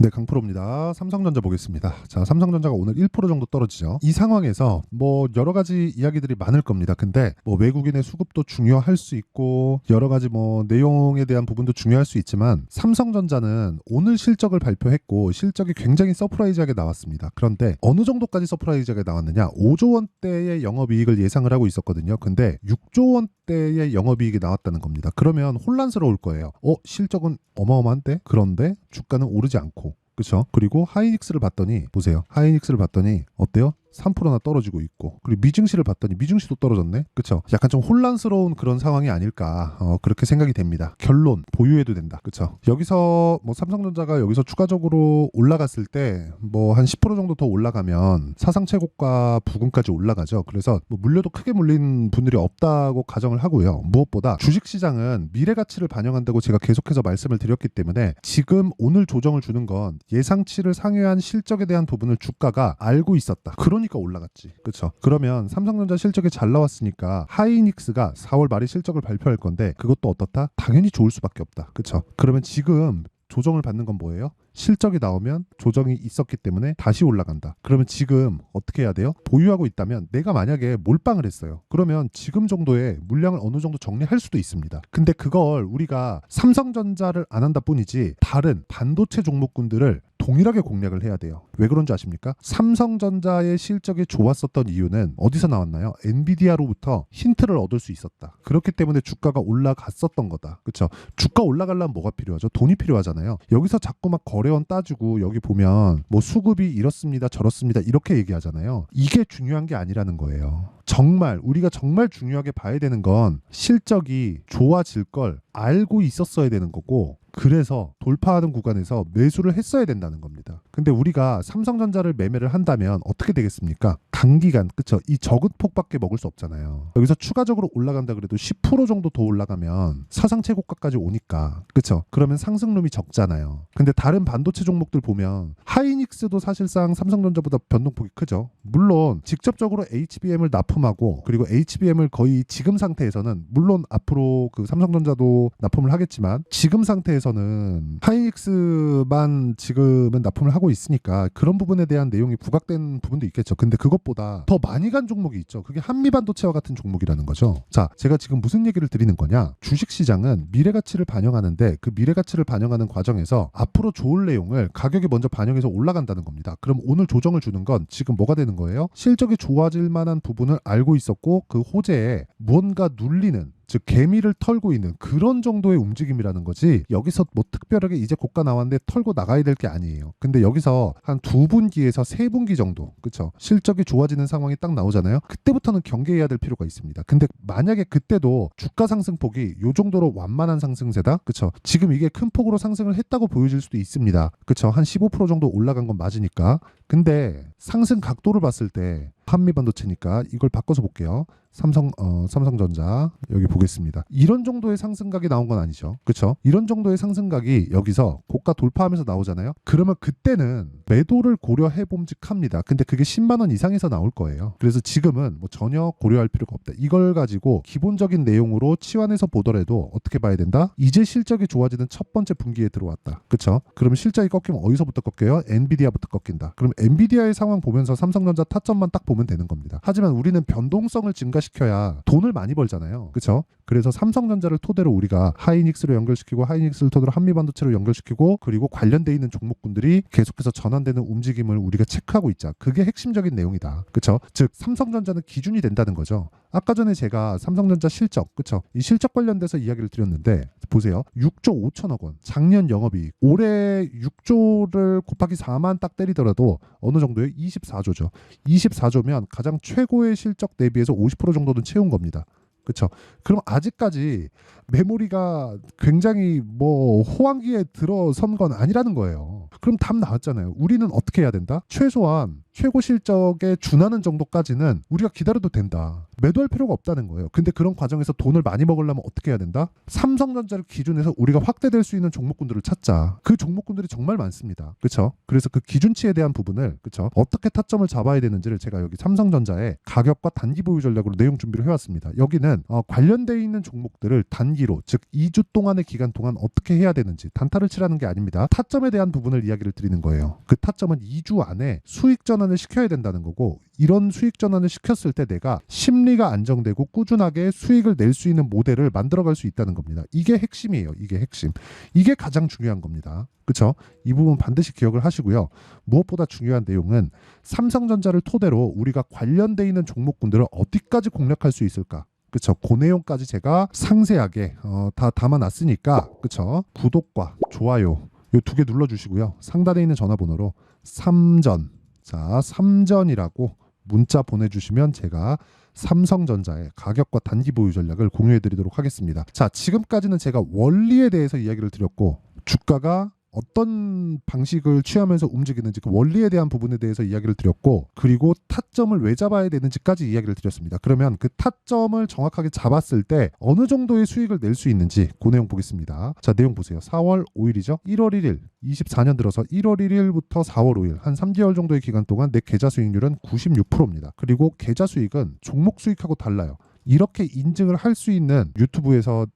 네, 강프로입니다. 삼성전자 보겠습니다. 자, 삼성전자가 오늘 1% 정도 떨어지죠. 이 상황에서 뭐 여러 가지 이야기들이 많을 겁니다. 근데 뭐 외국인의 수급도 중요할 수 있고 여러 가지 뭐 내용에 대한 부분도 중요할 수 있지만 삼성전자는 오늘 실적을 발표했고 실적이 굉장히 서프라이즈하게 나왔습니다. 그런데 어느 정도까지 서프라이즈하게 나왔느냐? 5조 원대의 영업이익을 예상을 하고 있었거든요. 근데 6조 원대의 영업이익이 나왔다는 겁니다. 그러면 혼란스러울 거예요. 실적은 어마어마한데? 그런데 주가는 오르지 않고, 그렇죠? 그리고 하이닉스를 봤더니 보세요. 하이닉스를 봤더니 어때요? 3%나 떨어지고 있고, 그리고 미증시를 봤더니 미증시도 떨어졌네. 그렇죠? 약간 좀 혼란스러운 그런 상황이 아닐까 그렇게 생각이 됩니다. 결론 보유해도 된다. 그렇죠? 여기서 뭐 삼성전자가 여기서 추가적으로 올라갔을 때 뭐 한 10% 정도 더 올라가면 사상 최고가 부근까지 올라가죠. 그래서 뭐 물려도 크게 물린 분들이 없다고 가정을 하고요. 무엇보다 주식시장은 미래 가치를 반영한다고 제가 계속해서 말씀을 드렸기 때문에 지금 오늘 조정을 주는 건 예상치를 상회한 실적에 대한 부분을 주가가 알고 있었다. 그러니까 올라갔지. 그렇죠? 그러면 삼성전자 실적이 잘 나왔으니까 하이닉스가 4월 말에 실적을 발표할 건데 그것도 어떻다? 당연히 좋을 수밖에 없다. 그렇죠? 그러면 지금 조정을 받는 건 뭐예요? 실적이 나오면 조정이 있었기 때문에 다시 올라간다. 그러면 지금 어떻게 해야 돼요? 보유하고 있다면 내가 만약에 몰빵을 했어요. 그러면 지금 정도의 물량을 어느 정도 정리할 수도 있습니다. 근데 그걸 우리가 삼성전자를 안 한다 뿐이지 다른 반도체 종목군들을 동일하게 공략을 해야 돼요. 왜 그런지 아십니까? 삼성전자의 실적이 좋았었던 이유는 어디서 나왔나요? 엔비디아로부터 힌트를 얻을 수 있었다. 그렇기 때문에 주가가 올라갔었던 거다. 그렇죠? 주가 올라가려면 뭐가 필요하죠? 돈이 필요하잖아요. 여기서 자꾸 막 거래원 따지고 여기 보면 뭐 수급이 이렇습니다 저렇습니다 이렇게 얘기하잖아요. 이게 중요한 게 아니라는 거예요. 정말 우리가 정말 중요하게 봐야 되는 건 실적이 좋아질 걸 알고 있었어야 되는 거고, 그래서 돌파하는 구간에서 매수를 했어야 된다는 겁니다. 근데 우리가 삼성전자를 매매를 한다면 어떻게 되겠습니까? 단기간, 그쵸? 이 적은 폭밖에 먹을 수 없잖아요. 여기서 추가적으로 올라간다 그래도 10% 정도 더 올라가면 사상 최고가까지 오니까, 그쵸? 그러면 상승룸이 적잖아요. 근데 다른 반도체 종목들 보면 하이닉스도 사실상 삼성전자보다 변동폭이 크죠. 물론 직접적으로 HBM을 납품하고 그리고 HBM을 거의 지금 상태에서는, 물론 앞으로 그 삼성전자도 납품을 하겠지만 지금 상태에서는 하이닉스만 지금은 납품을 하고 있으니까 그런 부분에 대한 내용이 부각된 부분도 있겠죠. 근데 그것보다 더 많이 간 종목이 있죠. 그게 한미반도체와 같은 종목이라는 거죠. 자, 제가 지금 무슨 얘기를 드리는 거냐? 주식시장은 미래가치를 반영하는데 그 미래가치를 반영하는 과정에서 앞으로 좋을 내용을 가격이 먼저 반영해서 올라간다는 겁니다. 그럼 오늘 조정을 주는 건 지금 뭐가 되는 거예요? 실적이 좋아질 만한 부분을 알고 있었고 그 호재에 무언가 눌리는, 즉 개미를 털고 있는 그런 정도의 움직임이라는 거지, 여기서 뭐 특별하게 이제 고가 나왔는데 털고 나가야 될 게 아니에요. 근데 여기서 한 2분기에서 3분기 정도, 그쵸? 실적이 좋아지는 상황이 딱 나오잖아요. 그때부터는 경계해야 될 필요가 있습니다. 근데 만약에 그때도 주가 상승폭이 요 정도로 완만한 상승세다, 그쵸? 지금 이게 큰 폭으로 상승을 했다고 보여질 수도 있습니다. 그쵸? 한 15% 정도 올라간 건 맞으니까. 근데 상승 각도를 봤을 때 한미반도체니까 이걸 바꿔서 볼게요. 삼성전자 여기 보겠습니다. 이런 정도의 상승각이 나온 건 아니죠. 그렇죠? 이런 정도의 상승각이 여기서 고가 돌파하면서 나오잖아요. 그러면 그때는 매도를 고려해 봄직합니다. 근데 그게 10만 원 이상에서 나올 거예요. 그래서 지금은 뭐 전혀 고려할 필요가 없다. 이걸 가지고 기본적인 내용으로 치환해서 보더라도 어떻게 봐야 된다? 이제 실적이 좋아지는 첫 번째 분기에 들어왔다. 그렇죠? 그러면 실적이 꺾이면 어디서부터 꺾여요? 엔비디아부터 꺾인다. 그럼 엔비디아의 상황 보면서 삼성전자 타점만 딱 보면 되는 겁니다. 하지만 우리는 변동성을 증가시켜야 돈을 많이 벌잖아요. 그렇죠? 그래서 삼성전자를 토대로 우리가 하이닉스로 연결시키고 하이닉스를 토대로 한미반도체로 연결시키고 그리고 관련돼 있는 종목군들이 계속해서 전환되는 움직임을 우리가 체크하고 있자. 그게 핵심적인 내용이다. 그렇죠? 즉 삼성전자는 기준이 된다는 거죠. 아까 전에 제가 삼성전자 실적, 그렇죠? 이 실적 관련돼서 이야기를 드렸는데 보세요. 6조 5천억 원. 작년 영업이익. 올해 6조를 곱하기 4만 딱 때리더라도 어느 정도예요? 24조죠. 24조면 가장 최고의 실적 대비해서 50% 정도는 채운 겁니다. 그렇죠? 그럼 아직까지 메모리가 굉장히 뭐 호황기에 들어선 건 아니라는 거예요. 그럼 답 나왔잖아요. 우리는 어떻게 해야 된다? 최소한 최고 실적에 준하는 정도까지는 우리가 기다려도 된다. 매도할 필요가 없다는 거예요. 근데 그런 과정에서 돈을 많이 먹으려면 어떻게 해야 된다? 삼성전자를 기준해서 우리가 확대될 수 있는 종목군들을 찾자. 그 종목군들이 정말 많습니다. 그렇죠? 그래서 그 기준치에 대한 부분을 그렇죠? 어떻게 타점을 잡아야 되는지를 제가 여기 삼성전자의 가격과 단기 보유 전략으로 내용 준비를 해왔습니다. 여기는 관련되어 있는 종목들을 단기로 즉 2주 동안의 기간 동안 어떻게 해야 되는지 단타를 치라는 게 아닙니다. 타점에 대한 부분을 이야기를 드리는 거예요. 그 타점은 2주 안에 수익 전환을 시켜야 된다는 거고 이런 수익 전환을 시켰을 때 내가 심리가 안정되고 꾸준하게 수익을 낼 수 있는 모델을 만들어갈 수 있다는 겁니다. 이게 핵심이에요. 이게 핵심. 이게 가장 중요한 겁니다. 그렇죠? 이 부분 반드시 기억을 하시고요. 무엇보다 중요한 내용은 삼성전자를 토대로 우리가 관련돼 있는 종목군들을 어디까지 공략할 수 있을까? 그쵸? 그 내용까지 제가 상세하게 다 담아놨으니까 그쵸? 구독과 좋아요 이 두 개 눌러주시고요. 상단에 있는 전화번호로 삼전 자 삼전이라고 문자 보내주시면 제가 삼성전자의 가격과 단기 보유 전략을 공유해드리도록 하겠습니다. 자 지금까지는 제가 원리에 대해서 이야기를 드렸고 주가가 어떤 방식을 취하면서 움직이는지 그 원리에 대한 부분에 대해서 이야기를 드렸고 그리고 타점을 왜 잡아야 되는지까지 이야기를 드렸습니다. 그러면 그 타점을 정확하게 잡았을 때 어느 정도의 수익을 낼 수 있는지 그 내용 보겠습니다. 자 내용 보세요. 4월 5일이죠. 1월 1일 24년 들어서 1월 1일부터 4월 5일 한 3개월 정도의 기간 동안 내 계좌 수익률은 96%입니다. 그리고 계좌 수익은 종목 수익하고 달라요. 이렇게 인증을 할 수 있는 유튜브에서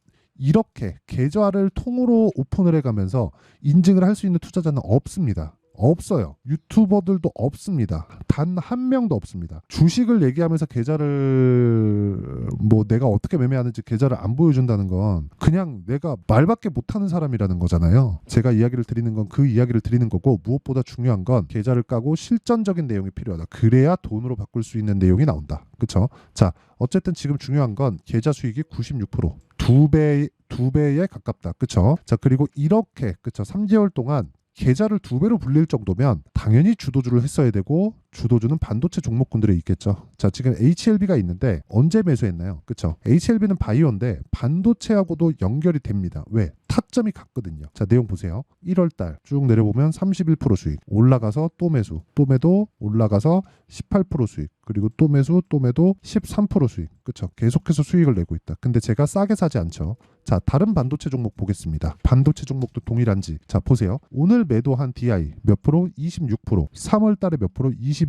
이렇게 계좌를 통으로 오픈을 해가면서 인증을 할 수 있는 투자자는 없습니다. 없어요. 유튜버들도 없습니다. 단 한 명도 없습니다. 주식을 얘기하면서 계좌를 뭐 내가 어떻게 매매하는지 계좌를 안 보여준다는 건 그냥 내가 말밖에 못하는 사람이라는 거잖아요. 제가 이야기를 드리는 건 그 이야기를 드리는 거고 무엇보다 중요한 건 계좌를 까고 실전적인 내용이 필요하다. 그래야 돈으로 바꿀 수 있는 내용이 나온다. 그렇죠? 자 어쨌든 지금 중요한 건 계좌 수익이 96% 두 배에 가깝다. 그렇죠? 자 그리고 이렇게 그렇죠? 3개월 동안 계좌를 2배로 불릴 정도면 당연히 주도주를 했어야 되고 주도주는 반도체 종목군들에 있겠죠. 자 지금 HLB가 있는데 언제 매수했나요? 그렇죠? HLB는 바이오인데 반도체하고도 연결이 됩니다. 왜? 타점이 같거든요. 자 내용 보세요. 1월달 쭉 내려보면 31% 수익 올라가서 또 매수 또 매도 올라가서 18% 수익 그리고 또 매수 또 매도 13% 수익 그렇죠? 계속해서 수익을 내고 있다. 근데 제가 싸게 사지 않죠. 자 다른 반도체 종목 보겠습니다. 반도체 종목도 동일한지 자 보세요. 오늘 매도한 DI 몇 프로? 26% 3월 달에 몇 프로? 22%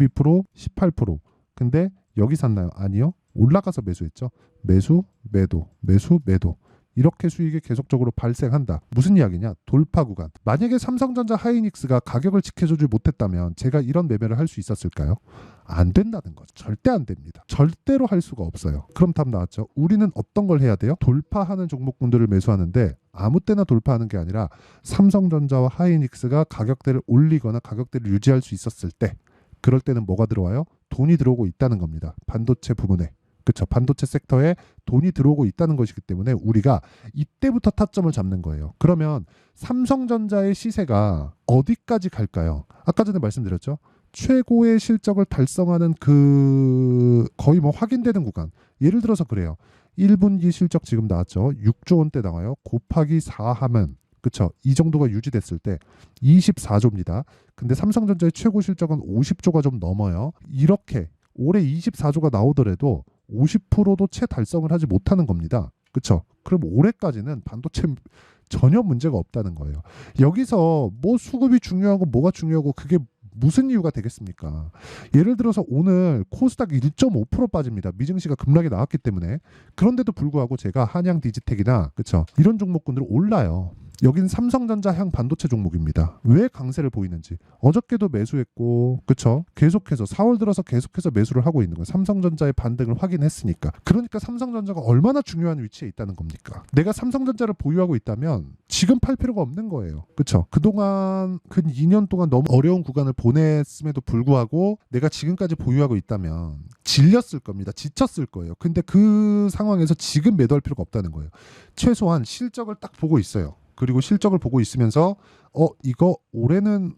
18% 근데 여기 샀나요? 아니요. 올라가서 매수했죠. 매수 매도 매수 매도 이렇게 수익이 계속적으로 발생한다. 무슨 이야기냐? 돌파 구간. 만약에 삼성전자 하이닉스가 가격을 지켜주지 못했다면 제가 이런 매매를 할 수 있었을까요? 안 된다는 거죠. 절대 안 됩니다. 절대로 할 수가 없어요. 그럼 답 나왔죠. 우리는 어떤 걸 해야 돼요? 돌파하는 종목군들을 매수하는데 아무 때나 돌파하는 게 아니라 삼성전자와 하이닉스가 가격대를 올리거나 가격대를 유지할 수 있었을 때 그럴 때는 뭐가 들어와요? 돈이 들어오고 있다는 겁니다. 반도체 부분에. 그렇죠. 반도체 섹터에 돈이 들어오고 있다는 것이기 때문에 우리가 이때부터 타점을 잡는 거예요. 그러면 삼성전자의 시세가 어디까지 갈까요? 아까 전에 말씀드렸죠. 최고의 실적을 달성하는 그 거의 뭐 확인되는 구간. 예를 들어서 그래요. 1분기 실적 지금 나왔죠. 6조 원대 나와요. 곱하기 4 하면 그렇죠. 이 정도가 유지됐을 때 24조입니다. 근데 삼성전자의 최고 실적은 50조가 좀 넘어요. 이렇게 올해 24조가 나오더라도 50%도 채 달성을 하지 못하는 겁니다. 그렇죠? 그럼 올해까지는 반도체 전혀 문제가 없다는 거예요. 여기서 뭐 수급이 중요하고 뭐가 중요하고 그게 무슨 이유가 되겠습니까? 예를 들어서 오늘 코스닥 1.5% 빠집니다. 미증시가 급락이 나왔기 때문에. 그런데도 불구하고 제가 한양 디지텍이나 그렇죠? 이런 종목군들 올라요. 여긴 삼성전자향 반도체 종목입니다. 왜 강세를 보이는지. 어저께도 매수했고 그쵸? 계속해서 4월 들어서 계속해서 매수를 하고 있는 거예요. 삼성전자의 반등을 확인했으니까. 그러니까 삼성전자가 얼마나 중요한 위치에 있다는 겁니까? 내가 삼성전자를 보유하고 있다면 지금 팔 필요가 없는 거예요. 그쵸? 그동안 근 2년 동안 너무 어려운 구간을 보냈음에도 불구하고 내가 지금까지 보유하고 있다면 질렸을 겁니다. 지쳤을 거예요. 근데 그 상황에서 지금 매도할 필요가 없다는 거예요. 최소한 실적을 딱 보고 있어요. 그리고 실적을 보고 있으면서 이거 올해는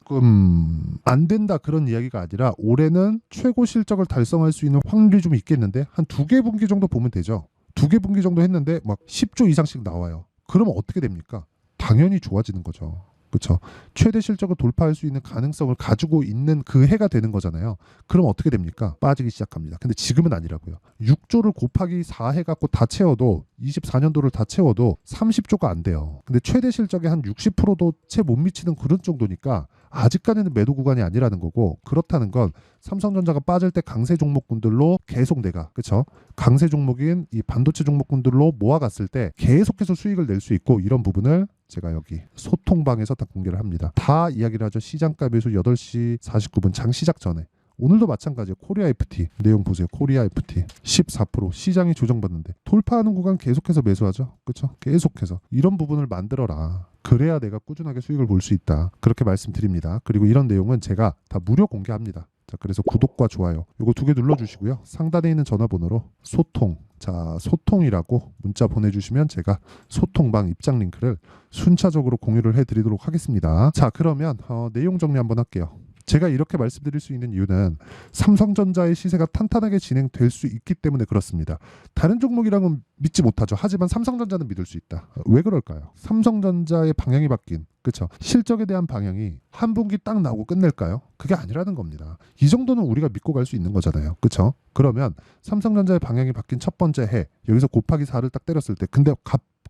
안 된다 그런 이야기가 아니라 올해는 최고 실적을 달성할 수 있는 확률이 좀 있겠는데 한 2개 분기 정도 보면 되죠. 2개 분기 정도 했는데 막 10조 이상씩 나와요. 그러면 어떻게 됩니까? 당연히 좋아지는 거죠. 그렇죠? 최대 실적을 돌파할 수 있는 가능성을 가지고 있는 그 해가 되는 거잖아요. 그럼 어떻게 됩니까? 빠지기 시작합니다. 근데 지금은 아니라고요. 6조를 곱하기 4 해갖고 다 채워도 24년도를 다 채워도 30조가 안 돼요. 근데 최대 실적의 한 60%도 채 못 미치는 그런 정도니까 아직까지는 매도 구간이 아니라는 거고, 그렇다는 건 삼성전자가 빠질 때 강세 종목군들로 계속 내가, 그렇죠? 강세 종목인 이 반도체 종목군들로 모아갔을 때 계속해서 수익을 낼 수 있고, 이런 부분을 제가 여기 소통방에서 다 공개를 합니다. 다 이야기를 하죠. 시장가 매수 8시 49분 장 시작 전에. 오늘도 마찬가지예요. 코리아 FT 내용 보세요. 코리아 FT 14% 시장이 조정받는데 돌파하는 구간 계속해서 매수하죠. 그렇죠? 계속해서 이런 부분을 만들어라. 그래야 내가 꾸준하게 수익을 볼 수 있다. 그렇게 말씀드립니다. 그리고 이런 내용은 제가 다 무료 공개합니다. 자, 그래서 구독과 좋아요 요거 2개 눌러주시고요. 상단에 있는 전화번호로 소통, 자 소통이라고 문자 보내주시면 제가 소통방 입장 링크를 순차적으로 공유를 해드리도록 하겠습니다. 자, 그러면 내용 정리 한번 할게요. 제가 이렇게 말씀드릴 수 있는 이유는 삼성전자의 시세가 탄탄하게 진행될 수 있기 때문에 그렇습니다. 다른 종목이랑은 믿지 못하죠. 하지만 삼성전자는 믿을 수 있다. 왜 그럴까요? 삼성전자의 방향이 바뀐, 그렇죠? 실적에 대한 방향이 한 분기 딱 나오고 끝낼까요? 그게 아니라는 겁니다. 이 정도는 우리가 믿고 갈 수 있는 거잖아요. 그렇죠? 그러면 삼성전자의 방향이 바뀐 첫 번째 해, 여기서 곱하기 4를 딱 때렸을 때, 근데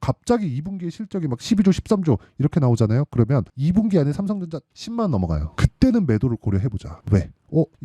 갑자기 2분기에 실적이 막 12조, 13조 이렇게 나오잖아요. 그러면 2분기 안에 삼성전자 10만 원 넘어가요. 그때는 매도를 고려해보자. 왜?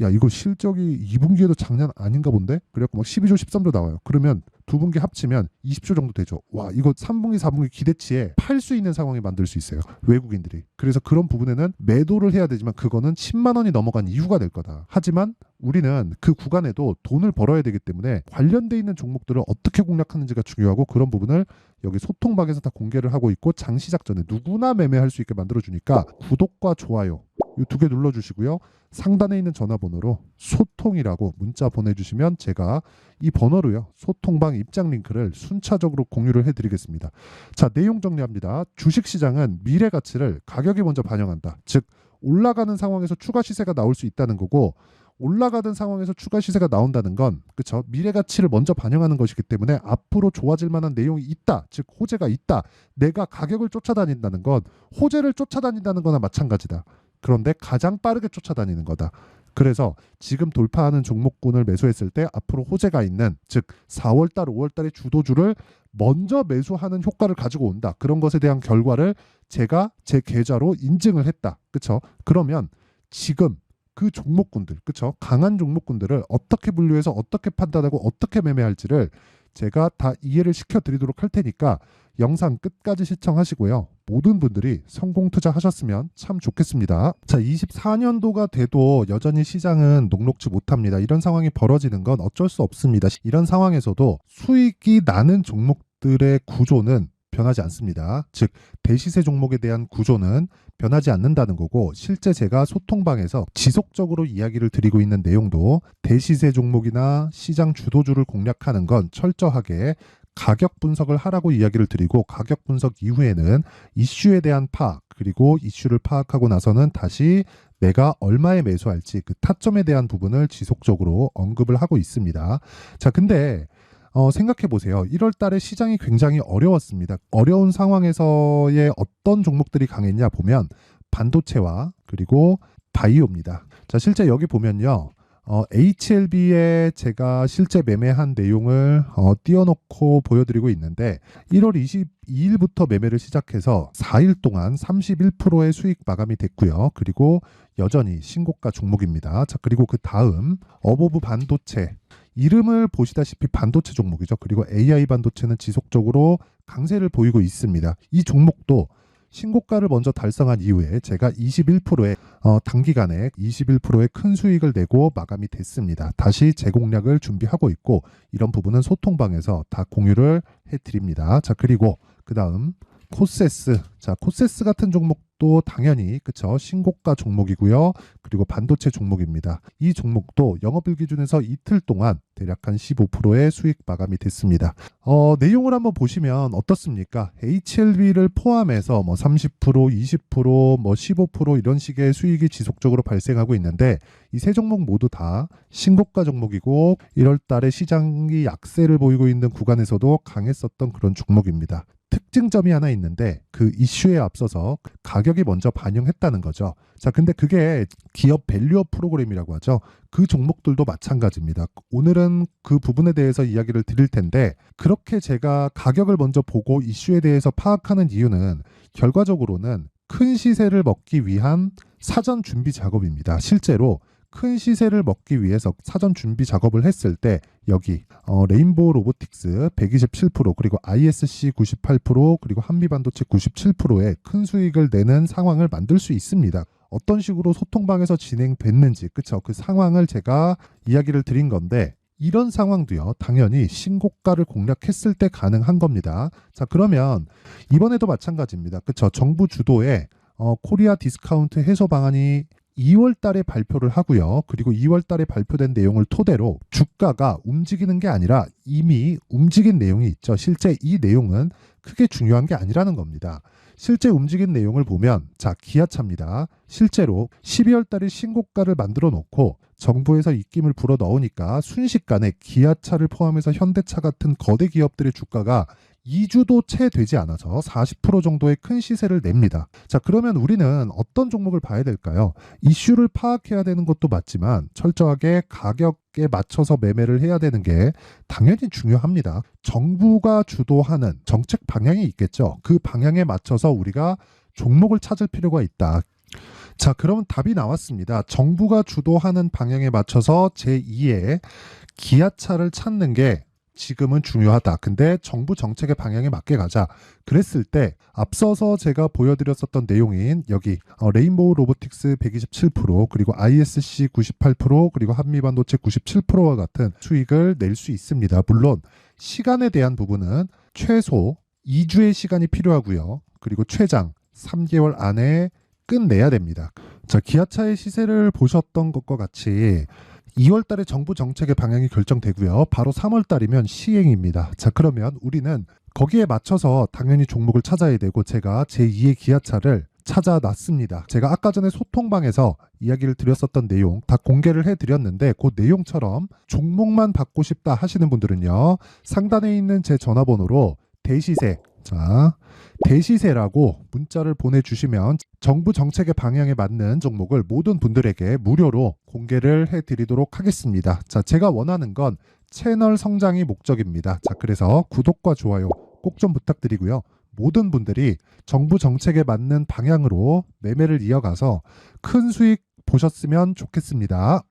야 이거 실적이 2분기에도 장난 아닌가 본데? 그래갖고 막 12조, 13조 나와요. 그러면 2분기 합치면 20조 정도 되죠. 와, 이거 3분기, 4분기 기대치에 팔 수 있는 상황이 만들 수 있어요. 외국인들이. 그래서 그런 부분에는 매도를 해야 되지만 그거는 10만 원이 넘어간 이유가 될 거다. 하지만 우리는 그 구간에도 돈을 벌어야 되기 때문에 관련돼 있는 종목들을 어떻게 공략하는지가 중요하고, 그런 부분을 여기 소통방에서 다 공개를 하고 있고, 장 시작 전에 누구나 매매할 수 있게 만들어주니까 구독과 좋아요 이 2개 눌러주시고요. 상단에 있는 전화번호로 소통이라고 문자 보내주시면 제가 이 번호로요 소통방 입장 링크를 순차적으로 공유를 해드리겠습니다. 자, 내용 정리합니다. 주식시장은 미래 가치를 가격이 먼저 반영한다. 즉 올라가는 상황에서 추가 시세가 나올 수 있다는 거고, 올라가던 상황에서 추가 시세가 나온다는 건, 그렇죠? 미래 가치를 먼저 반영하는 것이기 때문에 앞으로 좋아질 만한 내용이 있다. 즉 호재가 있다. 내가 가격을 쫓아다닌다는 건 호재를 쫓아다닌다는 거나 마찬가지다. 그런데 가장 빠르게 쫓아다니는 거다. 그래서 지금 돌파하는 종목군을 매수했을 때 앞으로 호재가 있는, 즉 4월달, 5월달의 주도주를 먼저 매수하는 효과를 가지고 온다. 그런 것에 대한 결과를 제가 제 계좌로 인증을 했다. 그렇죠? 그러면 지금 그 종목군들, 그렇죠? 강한 종목군들을 어떻게 분류해서 어떻게 판단하고 어떻게 매매할지를 제가 다 이해를 시켜드리도록 할 테니까 영상 끝까지 시청하시고요. 모든 분들이 성공 투자하셨으면 참 좋겠습니다. 자, 24년도가 돼도 여전히 시장은 녹록지 못합니다. 이런 상황이 벌어지는 건 어쩔 수 없습니다. 이런 상황에서도 수익이 나는 종목들의 구조는 변하지 않습니다. 즉 대시세 종목에 대한 구조는 변하지 않는다는 거고, 실제 제가 소통방에서 지속적으로 이야기를 드리고 있는 내용도 대시세 종목이나 시장 주도주를 공략하는 건 철저하게 가격 분석을 하라고 이야기를 드리고, 가격 분석 이후에는 이슈에 대한 파악, 그리고 이슈를 파악하고 나서는 다시 내가 얼마에 매수할지 그 타점에 대한 부분을 지속적으로 언급을 하고 있습니다. 자, 근데 생각해 보세요. 1월 달에 시장이 굉장히 어려웠습니다. 어려운 상황에서의 어떤 종목들이 강했냐 보면 반도체와 그리고 바이오입니다. 자, 실제 여기 보면요. HLB에 제가 실제 매매한 내용을 띄워놓고 보여드리고 있는데, 1월 22일부터 매매를 시작해서 4일 동안 31%의 수익 마감이 됐고요. 그리고 여전히 신고가 종목입니다. 자, 그리고 그 다음 어보브 반도체, 이름을 보시다시피 반도체 종목이죠. 그리고 AI 반도체는 지속적으로 강세를 보이고 있습니다. 이 종목도 신고가를 먼저 달성한 이후에 제가 21%의 단기간에 21%의 큰 수익을 내고 마감이 됐습니다. 다시 재공략을 준비하고 있고, 이런 부분은 소통방에서 다 공유를 해드립니다. 자, 그리고 그 다음 코세스. 자, 코세스 같은 종목도 당연히 그쵸, 신고가 종목이고요. 그리고 반도체 종목입니다. 이 종목도 영업일 기준에서 이틀 동안 대략 한 15%의 수익 마감이 됐습니다. 내용을 한번 보시면 어떻습니까? HLB를 포함해서 뭐 30%, 20%, 뭐 15% 이런 식의 수익이 지속적으로 발생하고 있는데, 이 세 종목 모두 다 신고가 종목이고 1월 달에 시장이 약세를 보이고 있는 구간에서도 강했었던 그런 종목입니다. 특징점이 하나 있는데 그 이슈에 앞서서 가격이 먼저 반영했다는 거죠. 자, 근데 그게 기업 밸류업 프로그램이라고 하죠. 그 종목들도 마찬가지입니다. 오늘은 그 부분에 대해서 이야기를 드릴 텐데 그렇게 제가 가격을 먼저 보고 이슈에 대해서 파악하는 이유는 결과적으로는 큰 시세를 먹기 위한 사전 준비 작업입니다. 실제로 큰 시세를 먹기 위해서 사전 준비 작업을 했을 때 여기 레인보우 로보틱스 127% 그리고 ISC 98% 그리고 한미반도체 97%의 큰 수익을 내는 상황을 만들 수 있습니다. 어떤 식으로 소통방에서 진행됐는지 그쵸? 그 상황을 제가 이야기를 드린 건데 이런 상황도요 당연히 신고가를 공략했을 때 가능한 겁니다. 자, 그러면 이번에도 마찬가지입니다. 그쵸? 정부 주도의 코리아 디스카운트 해소 방안이 2월 달에 발표를 하고요. 그리고 2월 달에 발표된 내용을 토대로 주가가 움직이는 게 아니라 이미 움직인 내용이 있죠. 실제 이 내용은 크게 중요한 게 아니라는 겁니다. 실제 움직인 내용을 보면 자, 기아차입니다. 실제로 12월 달에 신고가를 만들어 놓고 정부에서 입김을 불어 넣으니까 순식간에 기아차를 포함해서 현대차 같은 거대 기업들의 주가가 2주도 채 되지 않아서 40% 정도의 큰 시세를 냅니다. 자, 그러면 우리는 어떤 종목을 봐야 될까요? 이슈를 파악해야 되는 것도 맞지만 철저하게 가격에 맞춰서 매매를 해야 되는 게 당연히 중요합니다. 정부가 주도하는 정책 방향이 있겠죠. 그 방향에 맞춰서 우리가 종목을 찾을 필요가 있다. 자, 그럼 답이 나왔습니다. 정부가 주도하는 방향에 맞춰서 제2의 기아차를 찾는 게 지금은 중요하다. 근데 정부 정책의 방향에 맞게 가자. 그랬을 때 앞서서 제가 보여드렸었던 내용인 여기 레인보우 로보틱스 127% 그리고 ISC 98% 그리고 한미반도체 97%와 같은 수익을 낼 수 있습니다. 물론 시간에 대한 부분은 최소 2주의 시간이 필요하고요. 그리고 최장 3개월 안에 끝내야 됩니다. 자, 기아차의 시세를 보셨던 것과 같이 2월 달에 정부 정책의 방향이 결정되고요. 바로 3월 달이면 시행입니다. 자, 그러면 우리는 거기에 맞춰서 당연히 종목을 찾아야 되고 제가 제2의 기아차를 찾아놨습니다. 제가 아까 전에 소통방에서 이야기를 드렸었던 내용 다 공개를 해드렸는데 그 내용처럼 종목만 받고 싶다 하시는 분들은요. 상단에 있는 제 전화번호로 대시세 자, 대시세라고 문자를 보내주시면 정부 정책의 방향에 맞는 종목을 모든 분들에게 무료로 공개를 해드리도록 하겠습니다. 자, 제가 원하는 건 채널 성장이 목적입니다. 자, 그래서 구독과 좋아요 꼭 좀 부탁드리고요. 모든 분들이 정부 정책에 맞는 방향으로 매매를 이어가서 큰 수익 보셨으면 좋겠습니다.